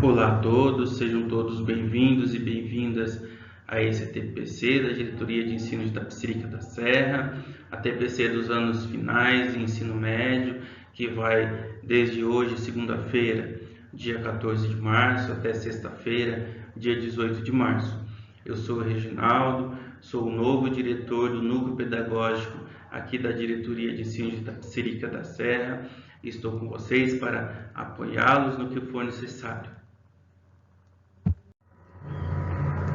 Olá a todos, sejam todos bem-vindos e bem-vindas a esse TPC da Diretoria de Ensino de Itapecerica da Serra, a TPC dos anos finais de ensino médio, que vai desde hoje, segunda-feira, dia 14 de março, até sexta-feira, dia 18 de março. Eu sou o Reginaldo, sou o novo diretor do Núcleo Pedagógico aqui da Diretoria de Ensino de Itapecerica da Serra. Estou com vocês para apoiá-los no que for necessário.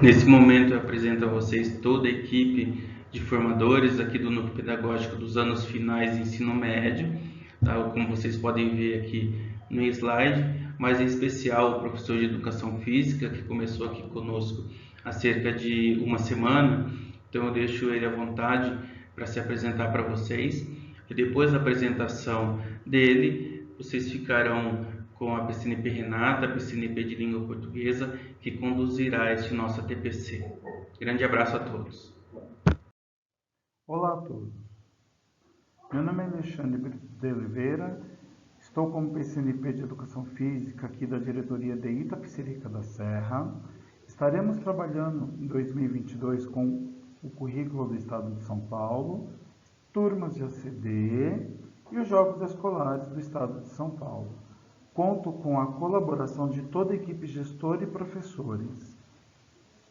Nesse momento eu apresento a vocês toda a equipe de formadores aqui do Núcleo Pedagógico dos anos finais de ensino médio, tá? Como vocês podem ver aqui no slide, mas em especial o professor de Educação Física, que começou aqui conosco há cerca de uma semana, então eu deixo ele à vontade para se apresentar para vocês, e depois da apresentação dele, vocês ficarão com a PCNP Renata, a PCNP de Língua Portuguesa, que conduzirá este nosso TPC. Grande abraço a todos. Olá a todos. Meu nome é Alexandre de Oliveira, estou como PCNP de Educação Física aqui da diretoria de Itapecerica da Serra. Estaremos trabalhando em 2022 com o currículo do Estado de São Paulo, turmas de ACD e os Jogos Escolares do Estado de São Paulo. Conto com a colaboração de toda a equipe gestora e professores.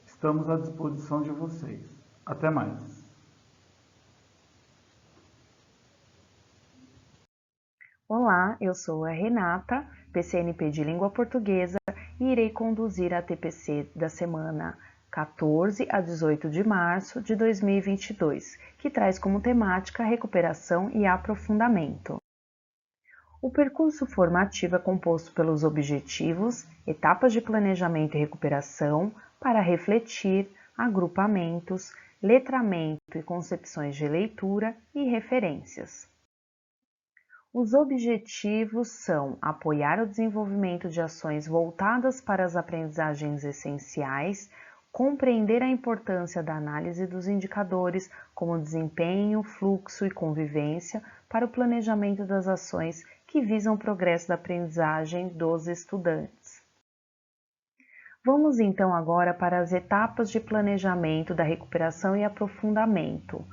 Estamos à disposição de vocês. Até mais! Olá, eu sou a Renata, PCNP de Língua Portuguesa, e irei conduzir a TPC da semana 14 a 18 de março de 2022, que traz como temática recuperação e aprofundamento. O percurso formativo é composto pelos objetivos, etapas de planejamento e recuperação para refletir, agrupamentos, letramento e concepções de leitura e referências. Os objetivos são apoiar o desenvolvimento de ações voltadas para as aprendizagens essenciais, compreender a importância da análise dos indicadores como desempenho, fluxo e convivência para o planejamento das ações que visam o progresso da aprendizagem dos estudantes. Vamos então agora para as etapas de planejamento da recuperação e aprofundamento.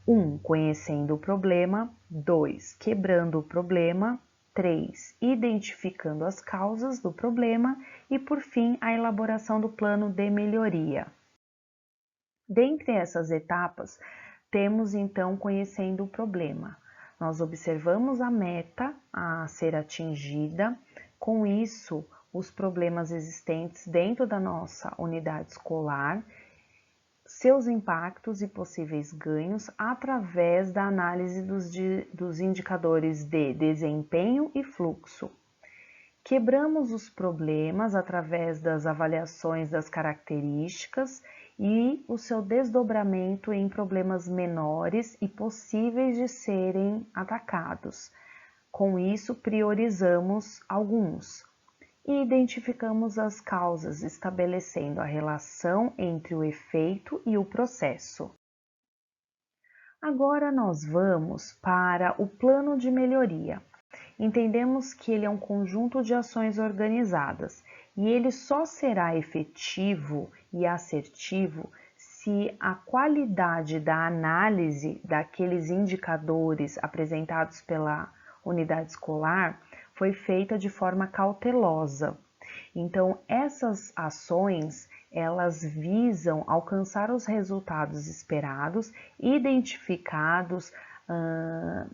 1. Conhecendo o problema. 2. Quebrando o problema. 3. Identificando as causas do problema. E, por fim, a elaboração do plano de melhoria. Dentre essas etapas, temos então conhecendo o problema. Nós observamos a meta a ser atingida, com isso, os problemas existentes dentro da nossa unidade escolar, seus impactos e possíveis ganhos através da análise dos indicadores de desempenho e fluxo. Quebramos os problemas através das avaliações das características e o seu desdobramento em problemas menores e possíveis de serem atacados. Com isso, priorizamos alguns e identificamos as causas, estabelecendo a relação entre o efeito e o processo. Agora nós vamos para o plano de melhoria. Entendemos que ele é um conjunto de ações organizadas e ele só será efetivo e assertivo se a qualidade da análise daqueles indicadores apresentados pela unidade escolar foi feita de forma cautelosa. Então, essas ações, elas visam alcançar os resultados esperados, identificados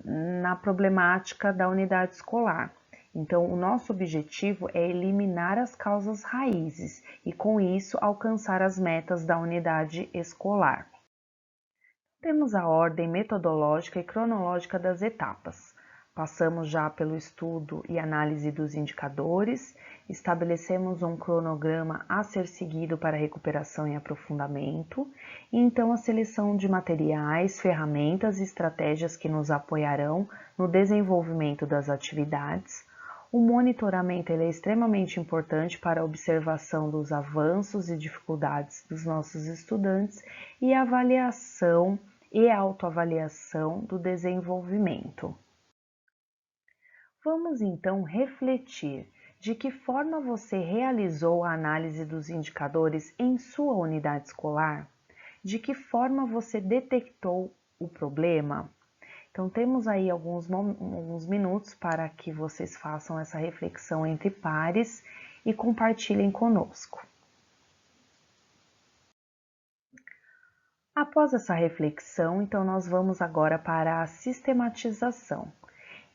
na problemática da unidade escolar. Então, o nosso objetivo é eliminar as causas raízes e, com isso, alcançar as metas da unidade escolar. Temos a ordem metodológica e cronológica das etapas. Passamos já pelo estudo e análise dos indicadores, estabelecemos um cronograma a ser seguido para recuperação e aprofundamento, e então a seleção de materiais, ferramentas e estratégias que nos apoiarão no desenvolvimento das atividades. O monitoramento é extremamente importante para a observação dos avanços e dificuldades dos nossos estudantes e a avaliação e autoavaliação do desenvolvimento. Vamos então refletir de que forma você realizou a análise dos indicadores em sua unidade escolar? De que forma você detectou o problema? Então, temos aí alguns minutos para que vocês façam essa reflexão entre pares e compartilhem conosco. Após essa reflexão, então nós vamos agora para a sistematização.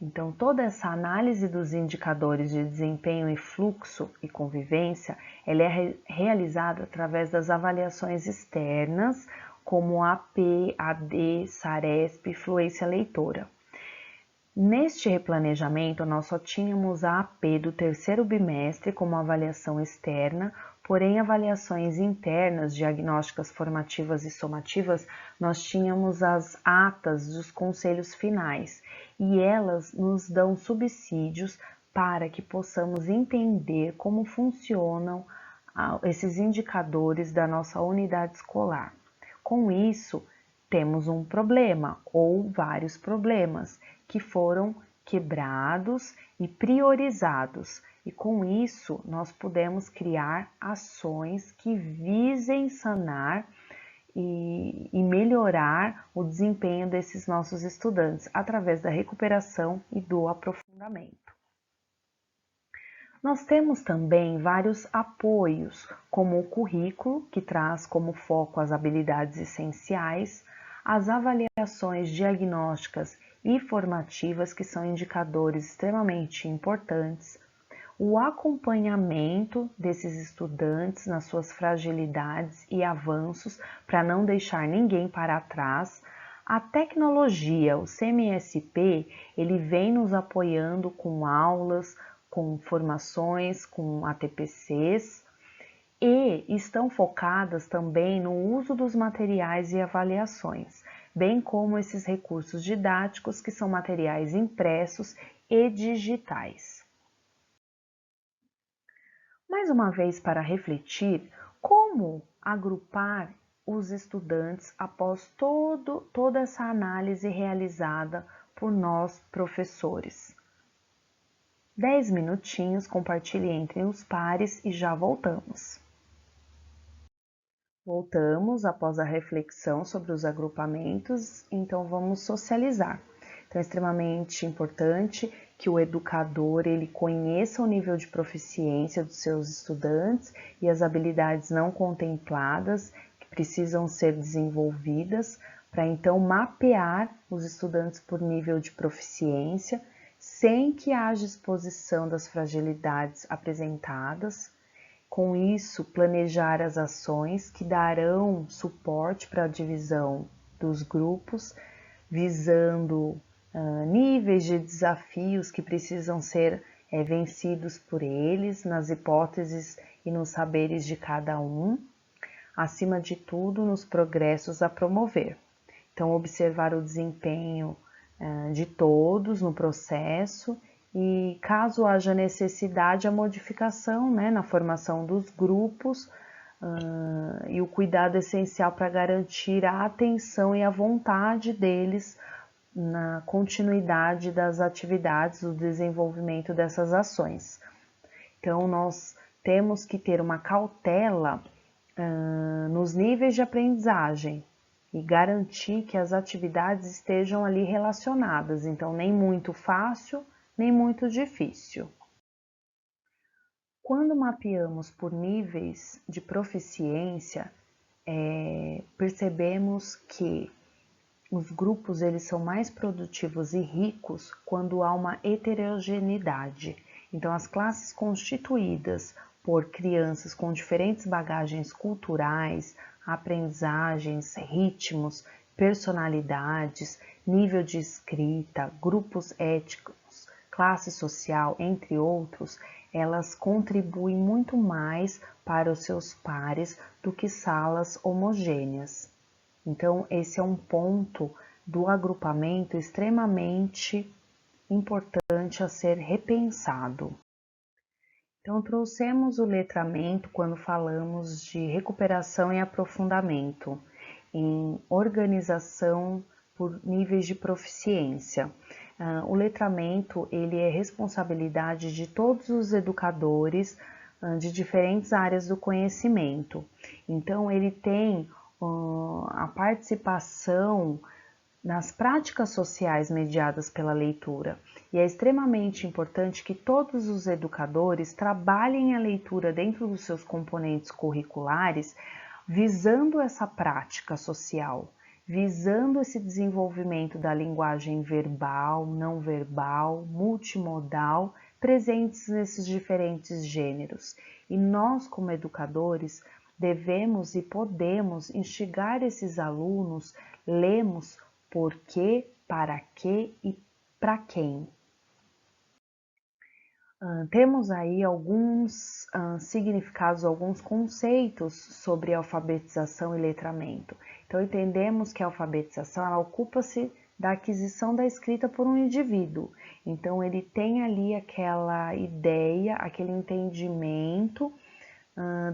Então, toda essa análise dos indicadores de desempenho e fluxo e convivência, ela é realizada através das avaliações externas, como AP, AD, SARESP e fluência leitora. Neste replanejamento, nós só tínhamos a AP do terceiro bimestre como avaliação externa, porém avaliações internas, diagnósticas formativas e somativas, nós tínhamos as atas dos conselhos finais e elas nos dão subsídios para que possamos entender como funcionam esses indicadores da nossa unidade escolar. Com isso, temos um problema ou vários problemas que foram quebrados e priorizados. E com isso, nós pudemos criar ações que visem sanar e melhorar o desempenho desses nossos estudantes através da recuperação e do aprofundamento. Nós temos também vários apoios, como o currículo, que traz como foco as habilidades essenciais, as avaliações diagnósticas e formativas, que são indicadores extremamente importantes, o acompanhamento desses estudantes nas suas fragilidades e avanços para não deixar ninguém para trás. A tecnologia, o CMSP, ele vem nos apoiando com aulas, com formações, com ATPCs e estão focadas também no uso dos materiais e avaliações, bem como esses recursos didáticos que são materiais impressos e digitais. Mais uma vez, para refletir, como agrupar os estudantes após toda essa análise realizada por nós, professores. 10 minutinhos, compartilhe entre os pares e já voltamos. Voltamos após a reflexão sobre os agrupamentos, então vamos socializar. Então é extremamente importante que o educador ele conheça o nível de proficiência dos seus estudantes e as habilidades não contempladas que precisam ser desenvolvidas para então mapear os estudantes por nível de proficiência, sem que haja exposição das fragilidades apresentadas. Com isso, planejar as ações que darão suporte para a divisão dos grupos, visando níveis de desafios que precisam ser vencidos por eles, nas hipóteses e nos saberes de cada um, acima de tudo, nos progressos a promover. Então, observar o desempenho de todos no processo e, caso haja necessidade, a modificação na formação dos grupos e o cuidado essencial para garantir a atenção e a vontade deles na continuidade das atividades, do desenvolvimento dessas ações. Então, nós temos que ter uma cautela nos níveis de aprendizagem e garantir que as atividades estejam ali relacionadas, então nem muito fácil, nem muito difícil. Quando mapeamos por níveis de proficiência, percebemos que os grupos eles são mais produtivos e ricos quando há uma heterogeneidade. Então, as classes constituídas por crianças com diferentes bagagens culturais, aprendizagens, ritmos, personalidades, nível de escrita, grupos étnicos, classe social, entre outros, elas contribuem muito mais para os seus pares do que salas homogêneas. Então, esse é um ponto do agrupamento extremamente importante a ser repensado. Então, trouxemos o letramento quando falamos de recuperação e aprofundamento, em organização por níveis de proficiência. O letramento ele é responsabilidade de todos os educadores de diferentes áreas do conhecimento. Então, ele tem a participação nas práticas sociais mediadas pela leitura. E é extremamente importante que todos os educadores trabalhem a leitura dentro dos seus componentes curriculares, visando essa prática social, visando esse desenvolvimento da linguagem verbal, não verbal, multimodal, presentes nesses diferentes gêneros. E nós, como educadores, devemos e podemos instigar esses alunos, lemos por quê, para quê e para quem. Temos aí alguns significados, alguns conceitos sobre alfabetização e letramento. Então, entendemos que a alfabetização ela ocupa-se da aquisição da escrita por um indivíduo. Então, ele tem ali aquela ideia, aquele entendimento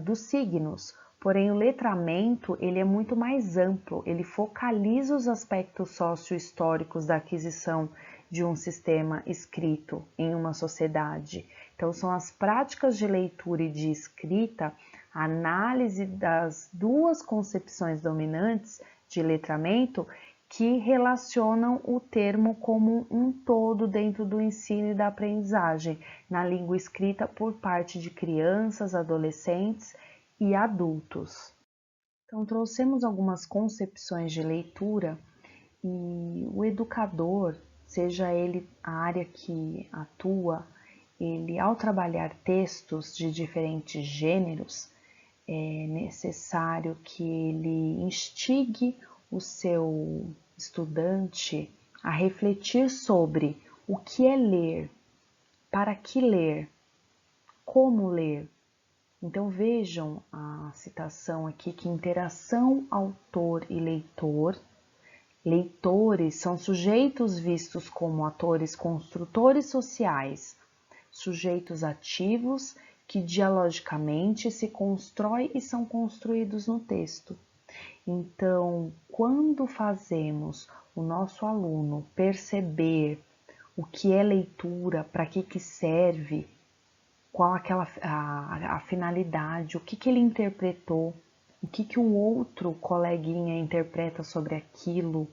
dos signos. Porém, o letramento ele é muito mais amplo, ele focaliza os aspectos socio-históricos da aquisição de um sistema escrito em uma sociedade. Então, são as práticas de leitura e de escrita, a análise das duas concepções dominantes de letramento que relacionam o termo como um todo dentro do ensino e da aprendizagem, na língua escrita por parte de crianças, adolescentes e adultos. Então, trouxemos algumas concepções de leitura e o educador, seja ele a área que atua, ele ao trabalhar textos de diferentes gêneros, é necessário que ele instigue o seu estudante a refletir sobre o que é ler, para que ler, como ler. Então vejam a citação aqui que interação autor e leitor. Leitores são sujeitos vistos como atores construtores sociais, sujeitos ativos que dialogicamente se constroem e são construídos no texto. Então, quando fazemos o nosso aluno perceber o que é leitura, para que serve, qual a finalidade, o que ele interpretou, o que o outro coleguinha interpreta sobre aquilo,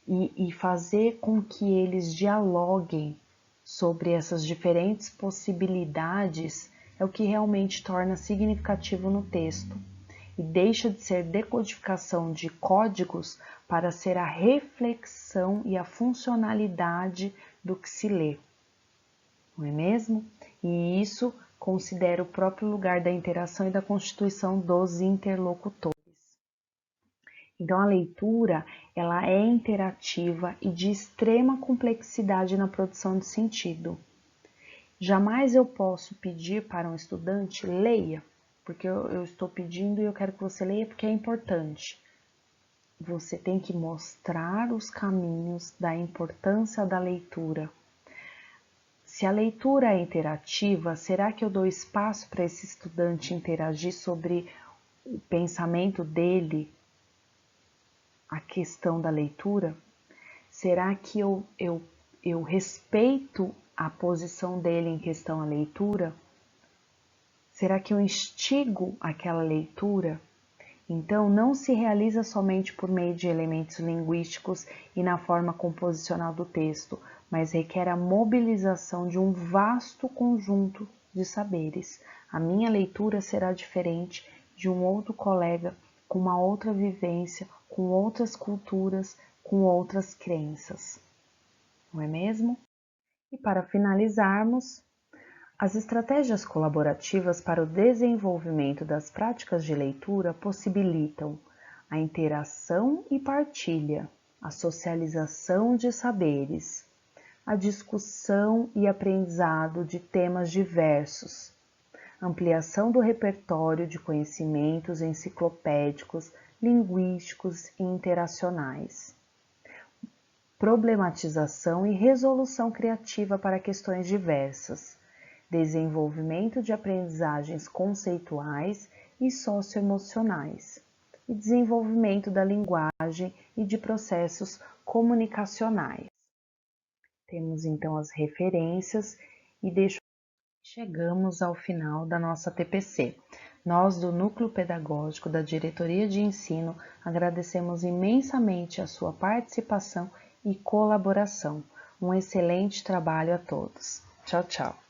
e fazer com que eles dialoguem sobre essas diferentes possibilidades é o que realmente torna significativo no texto e deixa de ser decodificação de códigos para ser a reflexão e a funcionalidade do que se lê, não é mesmo? E isso considera o próprio lugar da interação e da constituição dos interlocutores. Então, a leitura ela é interativa e de extrema complexidade na produção de sentido. Jamais eu posso pedir para um estudante, leia, porque eu estou pedindo e eu quero que você leia porque é importante. Você tem que mostrar os caminhos da importância da leitura. Se a leitura é interativa, será que eu dou espaço para esse estudante interagir sobre o pensamento dele, a questão da leitura? Será que eu respeito a posição dele em questão à leitura? Será que eu instigo aquela leitura? Então, não se realiza somente por meio de elementos linguísticos e na forma composicional do texto, mas requer a mobilização de um vasto conjunto de saberes. A minha leitura será diferente de um outro colega com uma outra vivência, com outras culturas, com outras crenças. Não é mesmo? E para finalizarmos, as estratégias colaborativas para o desenvolvimento das práticas de leitura possibilitam a interação e partilha, a socialização de saberes, a discussão e aprendizado de temas diversos, ampliação do repertório de conhecimentos enciclopédicos, linguísticos e interacionais, problematização e resolução criativa para questões diversas, desenvolvimento de aprendizagens conceituais e socioemocionais, e desenvolvimento da linguagem e de processos comunicacionais. Temos então as referências e chegamos ao final da nossa TPC. Nós, do Núcleo Pedagógico da Diretoria de Ensino, agradecemos imensamente a sua participação e colaboração. Um excelente trabalho a todos. Tchau, tchau.